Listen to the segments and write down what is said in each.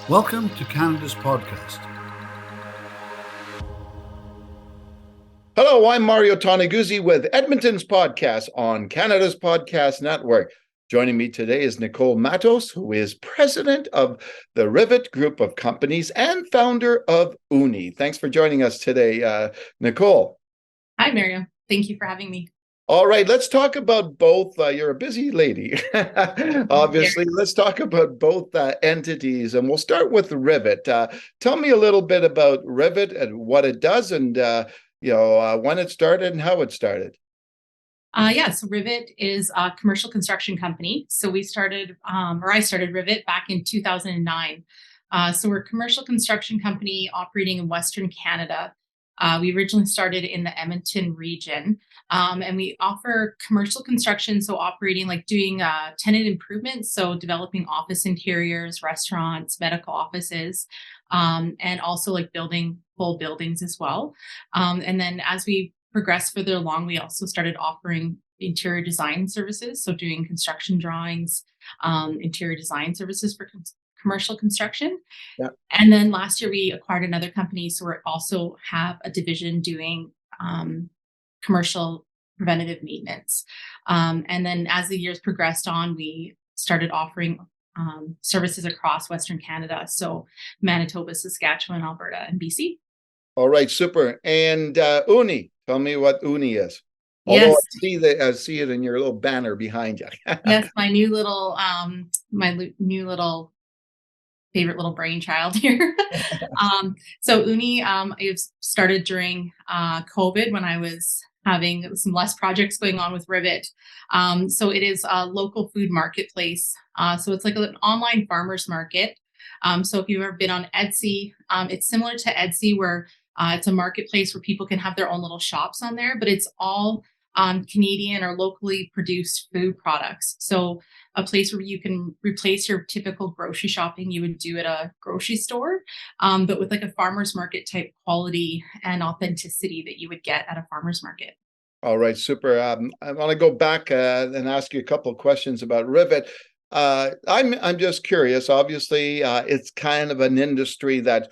Welcome to Canada's podcast. Hello, I'm Mario Toneguzzi with Edmonton's podcast on Canada's Podcast Network. Joining me today is Nicole Matos, who is president of the Rivet group of companies and founder of Oonnie. Thanks for joining us today, Nicole. Hi, Mario. Thank you for having me. All right, let's talk about both. You're a busy lady, obviously. Let's talk about both entities, and we'll start with Rivet. Tell me a little bit about Rivet and what it does, and when it started and how it started. So Rivet is a commercial construction company. So we started, I started Rivet back in 2009. So we're a commercial construction company operating in Western Canada. We originally started in the Edmonton region, and we offer commercial construction, so operating like doing tenant improvements, so developing office interiors, restaurants, medical offices, and also like building full buildings as well. And then as we progressed further along, we also started offering interior design services, so doing construction drawings, interior design services for commercial construction. Yeah. And then last year we acquired another company, so we also have a division doing commercial preventative maintenance. And then as the years progressed on, we started offering services across Western Canada, so Manitoba, Saskatchewan, Alberta, and BC. All right, super. And Oonnie, tell me what Oonnie is. Yes. Although I see it in your little banner behind you. Yes, my new little favorite little brainchild here. So Oonnie, it started during COVID when I was having some less projects going on with Rivet. So it is a local food marketplace. So it's like an online farmers market. So if you've ever been on Etsy, it's similar to Etsy where it's a marketplace where people can have their own little shops on there, but it's all Canadian or locally produced food products. So a place where you can replace your typical grocery shopping you would do at a grocery store, but with like a farmer's market type quality and authenticity that you would get at a farmer's market. All right, super. I want to go back and ask you a couple of questions about Rivet. I'm just curious. Obviously, it's kind of an industry that,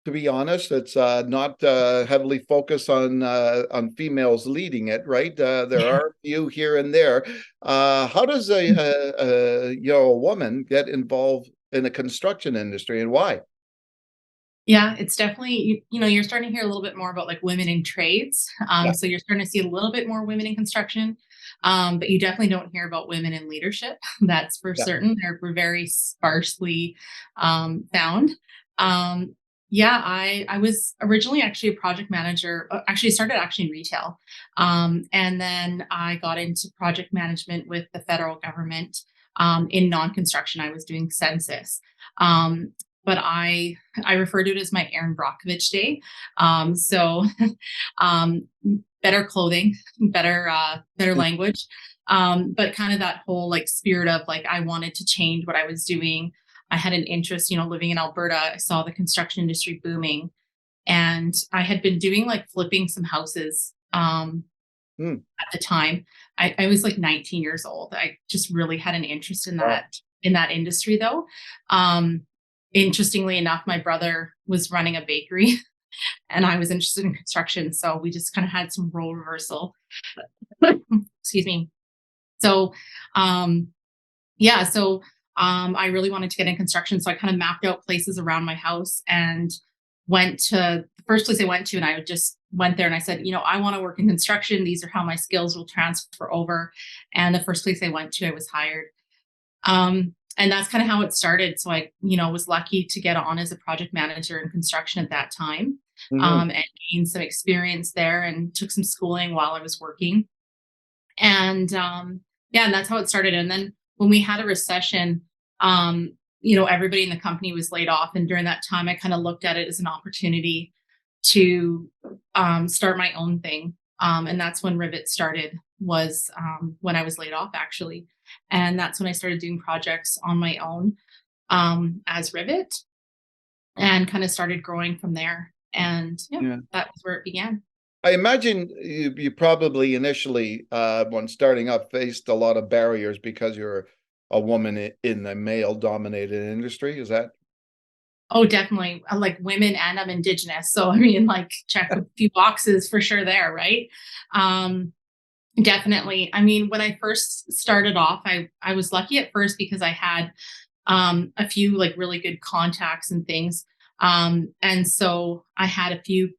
to be honest, it's not heavily focused on females leading it, right? There are a few here and there. How does a woman get involved in the construction industry, and why? Yeah, it's definitely, you're starting to hear a little bit more about like women in trades. So you're starting to see a little bit more women in construction, but you definitely don't hear about women in leadership. That's for certain. We're very sparsely found. I was originally actually a project manager. Actually, started in retail. And then I got into project management with the federal government in non-construction. I was doing census. But I refer to it as my Erin Brockovich day. Better clothing, better language. But kind of that whole like spirit of like, I wanted to change what I was doing. I had an interest, living in Alberta. I saw the construction industry booming, and I had been doing like flipping some houses at the time. I was like 19 years old. I just really had an interest in that industry though. Interestingly enough, my brother was running a bakery and I was interested in construction. So we just kind of had some role reversal. Excuse me. So, I really wanted to get in construction. So I kind of mapped out places around my house and went to the first place I went to. And I just went there and I said, I want to work in construction. These are how my skills will transfer over. And the first place I went to, I was hired. And that's kind of how it started. So I, was lucky to get on as a project manager in construction at that time, and gained some experience there and took some schooling while I was working. And and that's how it started. And then when we had a recession, everybody in the company was laid off. And during that time, I kind of looked at it as an opportunity to start my own thing. And that's when Rivet started, was when I was laid off, actually. And that's when I started doing projects on my own as Rivet, and kind of started growing from there. And that was where it began. I imagine you probably initially, when starting up, faced a lot of barriers because you're a woman in the male dominated industry. Is that? Oh, definitely. Like women, and I'm indigenous. So I mean, like, check a few boxes for sure there, right? Um, Definitely. I mean, when I first started off, I was lucky at first because I had a few like really good contacts and things. And so I had a few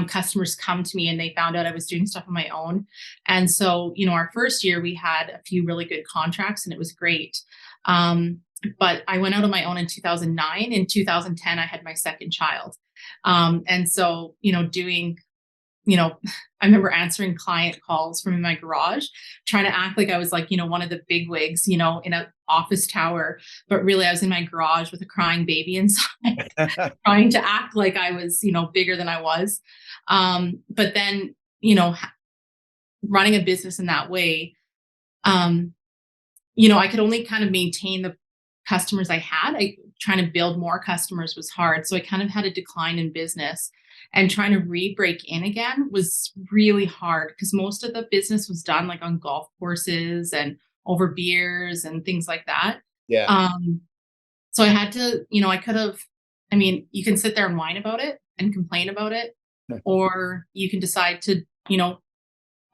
customers come to me and they found out I was doing stuff on my own. And so, our first year we had a few really good contracts and it was great. But I went out on my own in 2009. In 2010, I had my second child. And so, doing you know, I remember answering client calls from my garage, trying to act like I was like, one of the big wigs, in an office tower. But really, I was in my garage with a crying baby inside, trying to act like I was, bigger than I was. But then, running a business in that way, um, I could only kind of maintain the customers I had. Trying to build more customers was hard. So I kind of had a decline in business, and trying to re-break in again was really hard because most of the business was done like on golf courses and over beers and things like that. Yeah. So I had to, I could have, you can sit there and whine about it and complain about it, or you can decide to,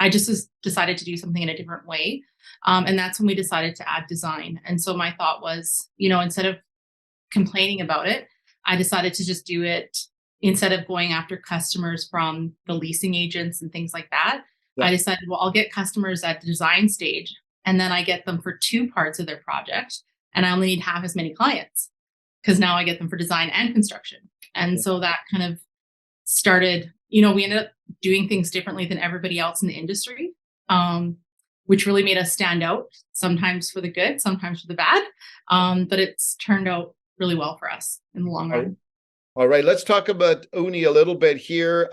I just decided to do something in a different way. And that's when we decided to add design. And so my thought was, instead of complaining about it, I decided to just do it instead of going after customers from the leasing agents and things like that. Yeah. I decided, well, I'll get customers at the design stage and then I get them for two parts of their project. And I only need half as many clients because now I get them for design and construction. And so that kind of started, we ended up doing things differently than everybody else in the industry, which really made us stand out, sometimes for the good, sometimes for the bad. But it's turned out really well for us in the long run. All right, let's talk about Oonnie a little bit here.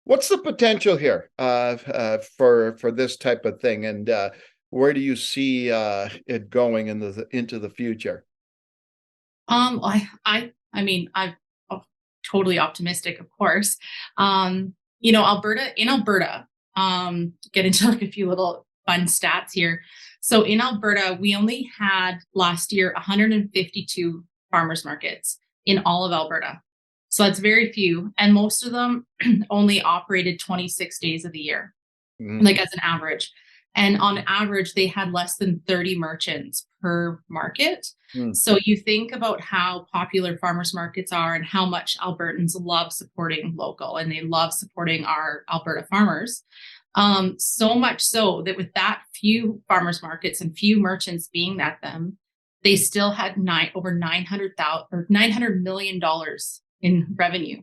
What's the potential here for this type of thing, and where do you see it going into the future? I'm totally optimistic, of course. In Alberta, get into like a few little fun stats here. So in Alberta, we only had last year 152 farmers markets in all of Alberta. So that's very few. And most of them only operated 26 days of the year, like as an average. And on average, they had less than 30 merchants per market. So you think about how popular farmers markets are and how much Albertans love supporting local and they love supporting our Alberta farmers. So much so that with that few farmers markets and few merchants being at them, they still had over $900 million in revenue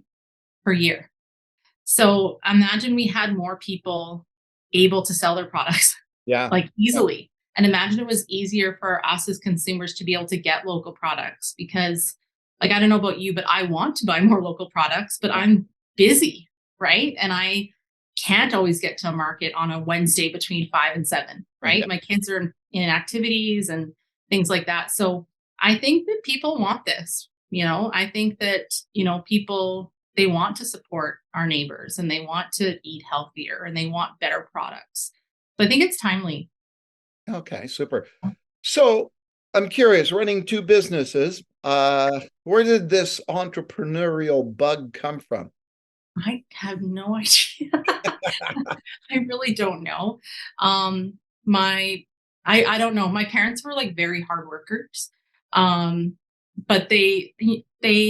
per year. So imagine we had more people able to sell their products like easily. Yeah. And imagine it was easier for us as consumers to be able to get local products because, like, I don't know about you, but I want to buy more local products, but I'm busy, right? And I can't always get to a market on a Wednesday between 5 and 7, right? Yeah. My kids are in activities and things like that. So I think that people want this, I think that, people, they want to support our neighbors and they want to eat healthier and they want better products. So I think it's timely. Okay, super. So I'm curious, running two businesses, where did this entrepreneurial bug come from? I have no idea. I really don't know. I don't know. My parents were like very hard workers. But they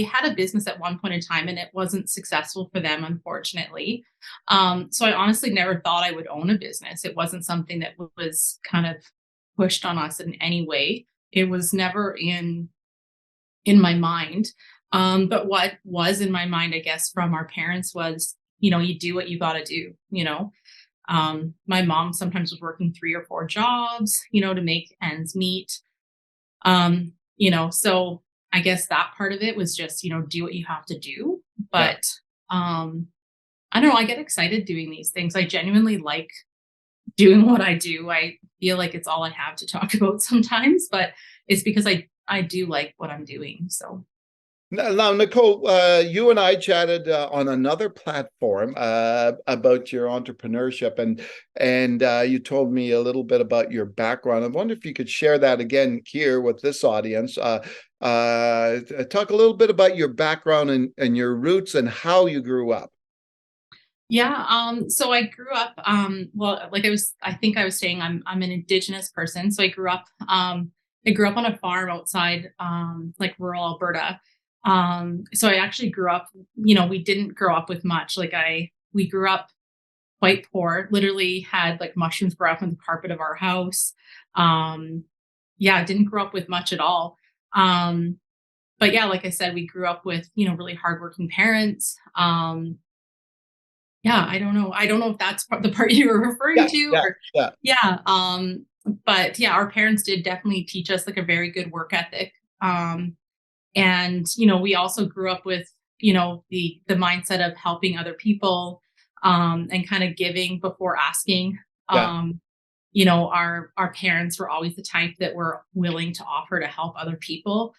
had a business at one point in time and it wasn't successful for them, unfortunately. So I honestly never thought I would own a business. It wasn't something that was kind of pushed on us in any way. It was never in my mind. But what was in my mind, I guess, from our parents was, you do what you got to do, my mom sometimes was working 3 or 4 jobs, to make ends meet. So I guess that part of it was just, do what you have to do. But I don't know, I get excited doing these things. I genuinely like doing what I do. I feel like it's all I have to talk about sometimes, but it's because I do like what I'm doing. So Now, Nicole, you and I chatted on another platform about your entrepreneurship, and you told me a little bit about your background. I wonder if you could share that again here with this audience. Talk a little bit about your background and your roots and how you grew up. Yeah, so I grew up, well, like I think I was saying I'm an indigenous person. So I grew up on a farm outside, like rural Alberta. So I actually grew up, we didn't grow up with much. We grew up quite poor, literally had like mushrooms grow up on the carpet of our house. Um, yeah, didn't grow up with much at all. Um, but yeah, like I said, we grew up with, really hardworking parents. Yeah, I don't know. I don't know if that's the part you were referring Yeah, to yeah, or yeah, yeah. But yeah, our parents did definitely teach us like a very good work ethic. And we also grew up with, the mindset of helping other people, and kind of giving before asking. yeah, Our parents were always the type that were willing to offer to help other people.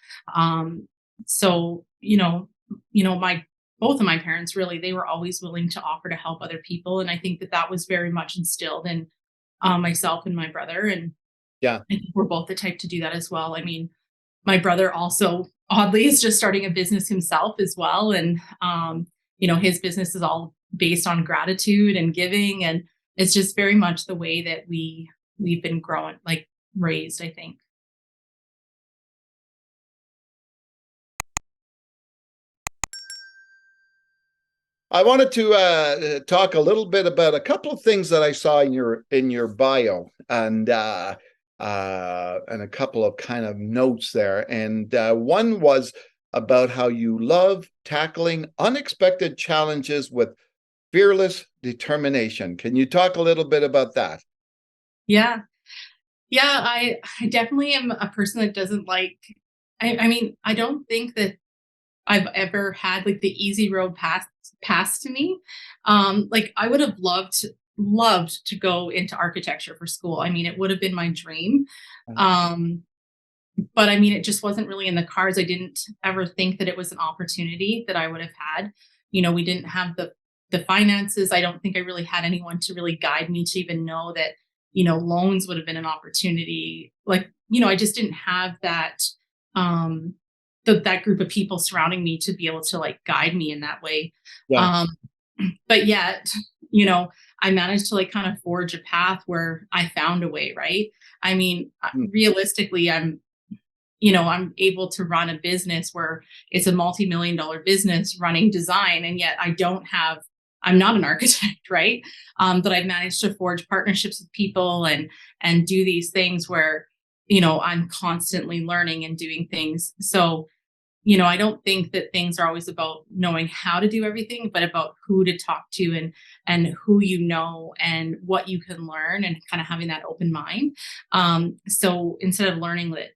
So, my both of my parents really, they were always willing to offer to help other people. And I think that that was very much instilled in myself and my brother. And yeah. I think we're both the type to do that as well. I mean, my brother also oddly is just starting a business himself as well. And, his business is all based on gratitude and giving. And it's just very much the way that we've been growing, like raised, I think. I wanted to talk a little bit about a couple of things that I saw in your bio, and a couple of kind of notes there. And one was about how you love tackling unexpected challenges with fearless determination. Can you talk a little bit about that? Yeah. Yeah. I definitely am a person that doesn't like, I mean, I don't think that I've ever had like the easy road passed to me. Like I would have loved to go into architecture for school. I mean, it would have been my dream. Um, but I mean, it just wasn't really in the cards. I didn't ever think that it was an opportunity that I would have had. We didn't have the finances. I don't think I really had anyone to really guide me to even know that, loans would have been an opportunity. Like, I just didn't have that um that group of people surrounding me to be able to like guide me in that way. Yeah. Um but yet, you know, I managed to like kind of forge a path where I found a way, right? I mean, Mm. realistically, I'm able to run a business where it's a multi-million dollar business running design, and yet I'm not an architect, right? But I've managed to forge partnerships with people and do these things where, I'm constantly learning and doing things. So, I don't think that things are always about knowing how to do everything, but about who to talk to and who and what you can learn and kind of having that open mind. So instead of learning that,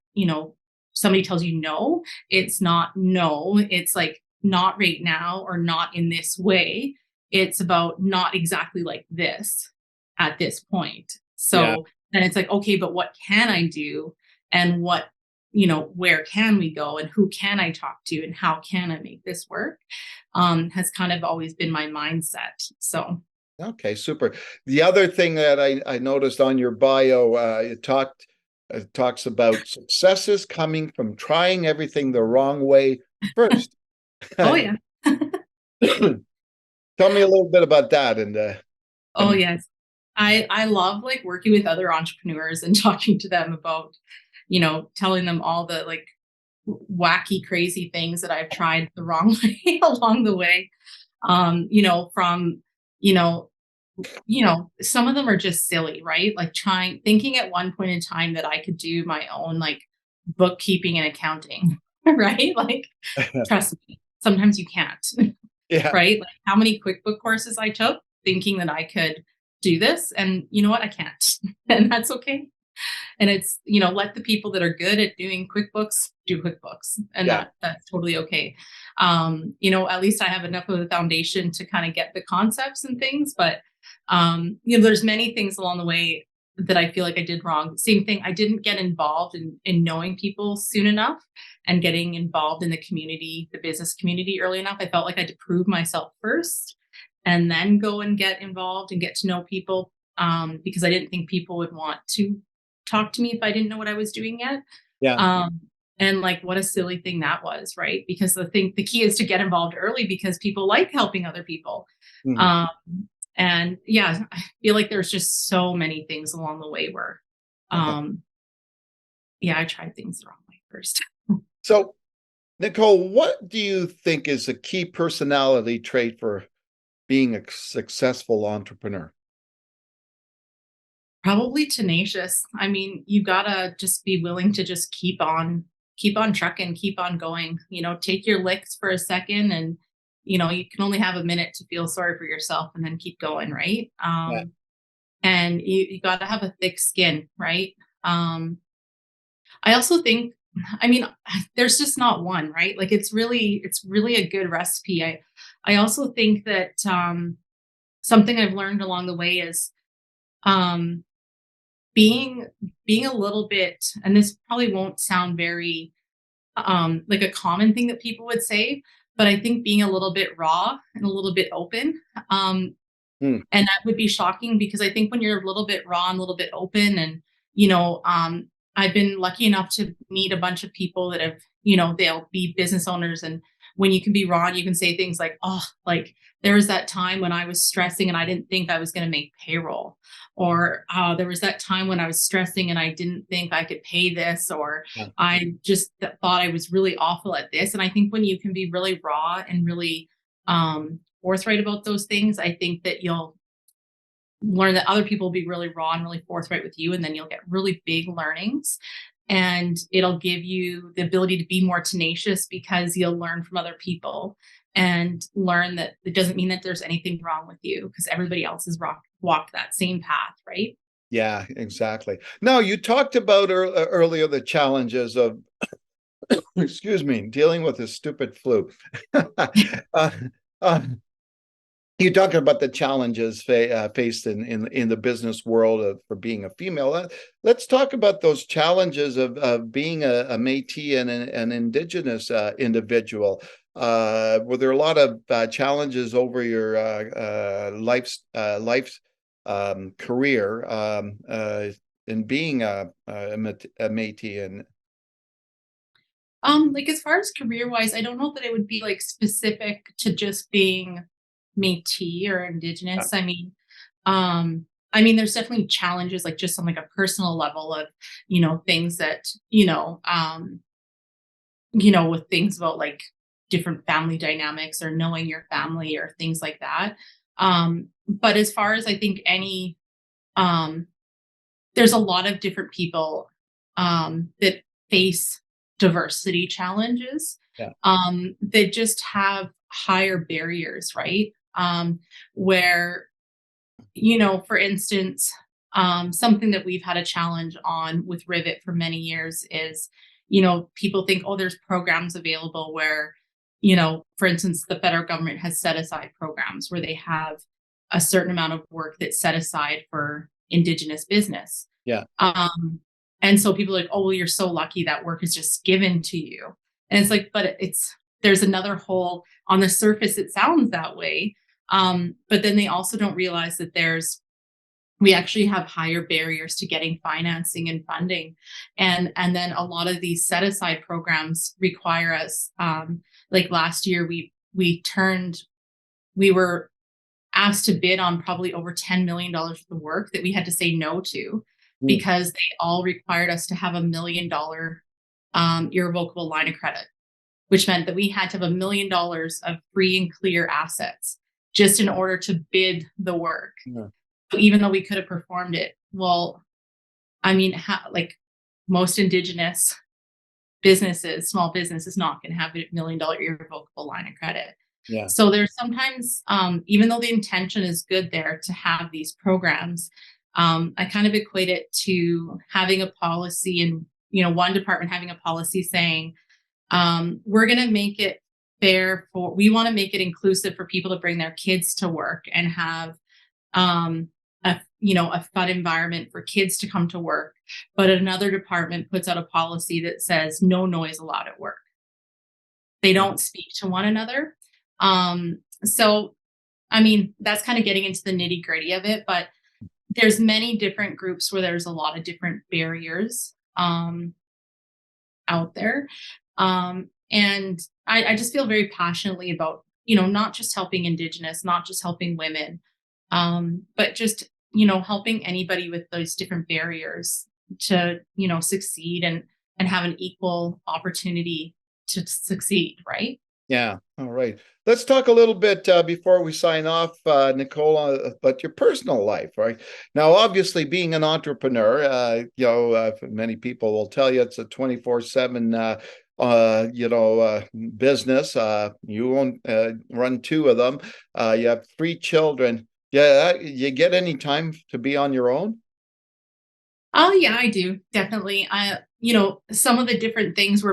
somebody tells you no, it's not no, it's like not right now or not in this way. It's about not exactly like this at this point. Yeah. So then it's like, okay, but what can I do? And where can we go and who can I talk to and how can I make this work? Has kind of always been my mindset. So, Okay, super. The other thing that I noticed on your bio, it talks about successes coming from trying everything the wrong way first. oh, yeah. Tell me a little bit about that Oh, and yes. I love like working with other entrepreneurs and talking to them about, telling them all the like wacky, crazy things that I've tried the wrong way along the way. From, you know, some of them are just silly, right? Like thinking at one point in time that I could do my own like bookkeeping and accounting, right? Like, trust me, sometimes you can't, yeah, right? Like how many QuickBook courses I took thinking that I could do this. And you know what? I can't. And that's okay. And it's, let the people that are good at doing QuickBooks do QuickBooks. And yeah, that's totally okay. At least I have enough of a foundation to kind of get the concepts and things. But there's many things along the way that I feel like I did wrong. Same thing. I didn't get involved in knowing people soon enough. and getting involved in the community, the business community early enough. I felt like I had to prove myself first and then go and get involved and get to know people, because I didn't think people would want to talk to me if I didn't know what I was doing yet. Yeah. And like, what a silly thing that was, right? Because the key is to get involved early because people like helping other people. Mhm. And yeah, I feel like there's just so many things along the way where, yeah, I tried things the wrong way first. So, Nicole, what do you think is a key personality trait for being a successful entrepreneur? Probably tenacious. I mean, you gotta just be willing to just keep on trucking, keep on going, take your licks for a second and, you can only have a minute to feel sorry for yourself and then keep going. Right. Yeah. And you gotta have a thick skin. Right. I also think, I mean, there's just not one, right? Like it's really a good recipe. I also think that, something I've learned along the way is, being a little bit, and this probably won't sound very like a common thing that people would say, but I think being a little bit raw and a little bit open, and that would be shocking because I think when you're a little bit raw and a little bit open and, I've been lucky enough to meet a bunch of people that have, they'll be business owners. And when you can be raw, you can say things like, oh, like there was that time when I was stressing and I didn't think I was going to make payroll. Or there was that time when I was stressing and I didn't think I could pay this. Or Yeah. I just thought I was really awful at this. And I think when you can be really raw and really forthright about those things, I think that you'll learn that other people will be really raw and really forthright with you. And then you'll get really big learnings and it'll give you the ability to be more tenacious because you'll learn from other people and learn that it doesn't mean that there's anything wrong with you because everybody else has walked that same path, right? Yeah, exactly. Now, you talked about earlier the challenges of, excuse me, dealing with a stupid flu. uh, uh, You're talking about the challenges faced in the business world for being a female. Let's talk about those challenges of being a Métis and an indigenous individual. Were there a lot of challenges over your life's career in being a Métis? And Like as far as career wise, I don't know that it would be like specific to just being Métis or indigenous. I mean, there's definitely challenges, like just on like a personal level of, things that, with things about like different family dynamics or knowing your family or things like that. But as far as I think um, there's a lot of different people that face diversity challenges, Yeah. that just have higher barriers, right? Where, for instance, something that we've had a challenge on with Rivet for many years is, people think, oh, there's programs available where, for instance, the federal government has set aside programs where they have a certain amount of work that's set aside for Indigenous business. Yeah. And so people are like, oh, well, you're so lucky that work is just given to you. And it's like, but there's another whole, on the surface, it sounds that way. But then they also don't realize that we actually have higher barriers to getting financing and funding. And then a lot of these set aside programs require us, like last year, we were asked to bid on probably over $10 million worth of work that we had to say no to because they all required us to have $1 million irrevocable line of credit, which meant that we had to have $1 million of free and clear assets just in order to bid the work. Yeah. So even though we could have performed it, well, I mean, like most Indigenous businesses, small business is not going to have $1 million irrevocable line of credit. Yeah. So there's sometimes, even though the intention is good there to have these programs, I kind of equate it to having a policy and, one department having a policy saying, we're going to make it fair we want to make it inclusive for people to bring their kids to work and have, a fun environment for kids to come to work. But another department puts out a policy that says no noise allowed at work. They don't speak to one another. So, I mean, that's kind of getting into the nitty gritty of it, but there's many different groups where there's a lot of different barriers out there. And I just feel very passionately about, not just helping Indigenous, not just helping women, but just, helping anybody with those different barriers to, succeed and have an equal opportunity to succeed, right? Yeah. All right. Let's talk a little bit before we sign off, Nicole, about your personal life, right? Now, obviously, being an entrepreneur, many people will tell you it's a 24/7, business. You run two of them. You have three children. Yeah. You get any time to be on your own? Oh yeah, I do. Definitely. Some of the different things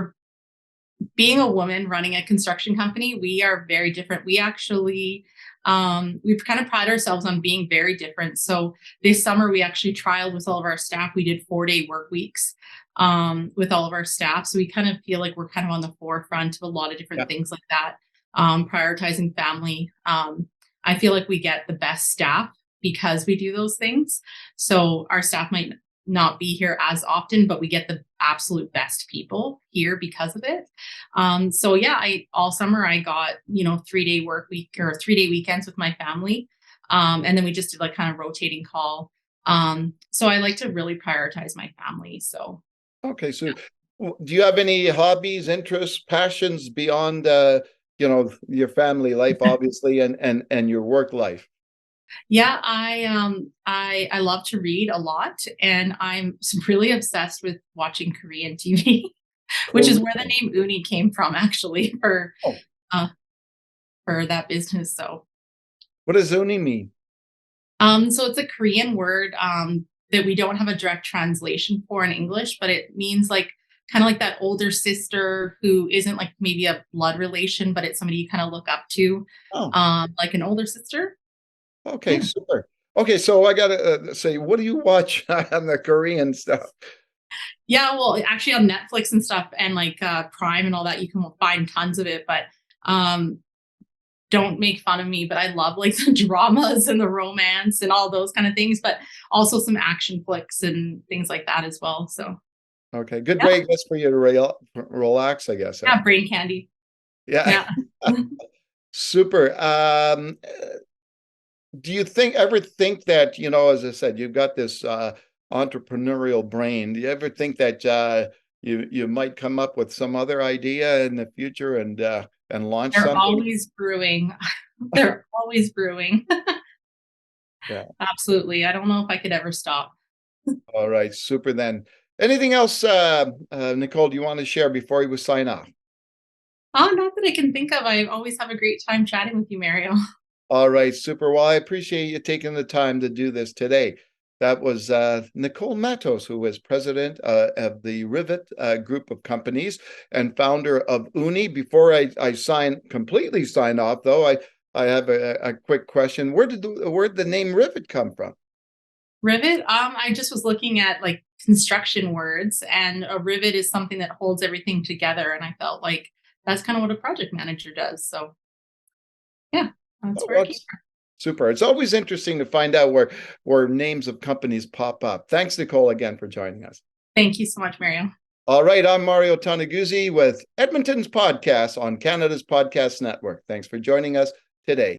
being a woman running a construction company, we are very different. We actually, we kind of pride ourselves on being very different. So this summer, we actually trialed with all of our staff. We did 4-day work weeks with all of our staff. So we kind of feel like we're kind of on the forefront of a lot of different things like that, prioritizing family. I feel like we get the best staff because we do those things. So our staff might not be here as often, but we get the absolute best people here because of it. So yeah, all summer I got, 3-day work week or 3-day weekends with my family. And then we just did like kind of rotating call. So I like to really prioritize my family. So. Okay. So do you have any hobbies, interests, passions beyond, your family life, obviously, and your work life? Yeah, I love to read a lot, and I'm really obsessed with watching Korean TV, which is where the name Oonnie came from, actually, uh, for that business. So, What does Oonnie mean? so it's a Korean word that we don't have a direct translation for in English, but it means like kind of like that older sister who isn't like maybe a blood relation, but it's somebody you kind of look up to, Oh, like an older sister. okay, Yeah. super. Okay, so I gotta say, what do you watch on the Korean stuff? Yeah, well, actually on Netflix and stuff and like Prime and all that, you can find tons of it. But don't make fun of me. But I love like the dramas and the romance and all those kind of things, but also some action flicks and things like that as well. So Okay, good yeah, way, I guess, for you to relax, I guess. yeah, brain candy. Yeah, Yeah. super. Do you ever think that, as I said, you've got this entrepreneurial brain. Do you ever think that you might come up with some other idea in the future and launch They're something? always brewing. They're always brewing. Yeah. Absolutely. I don't know if I could ever stop. All right, super then. Anything else, Nicole, do you want to share before we sign off? Oh, not that I can think of. I always have a great time chatting with you, Mario. All right, super. Well, I appreciate you taking the time to do this today. That was Nicole Matos, who is president of the Rivet group of companies and founder of Oonnie. Before I completely sign off, though, I have a quick question. Where did the name Rivet come from? Rivet. I just was looking at like construction words, and a rivet is something that holds everything together. And I felt like that's kind of what a project manager does. So yeah, that's Oh, where it came from. super. It's always interesting to find out where names of companies pop up. Thanks, Nicole, again for joining us. Thank you so much, Mario. All right, I'm Mario Tanaguzzi with Edmonton's podcast on Canada's Podcast Network. Thanks for joining us today.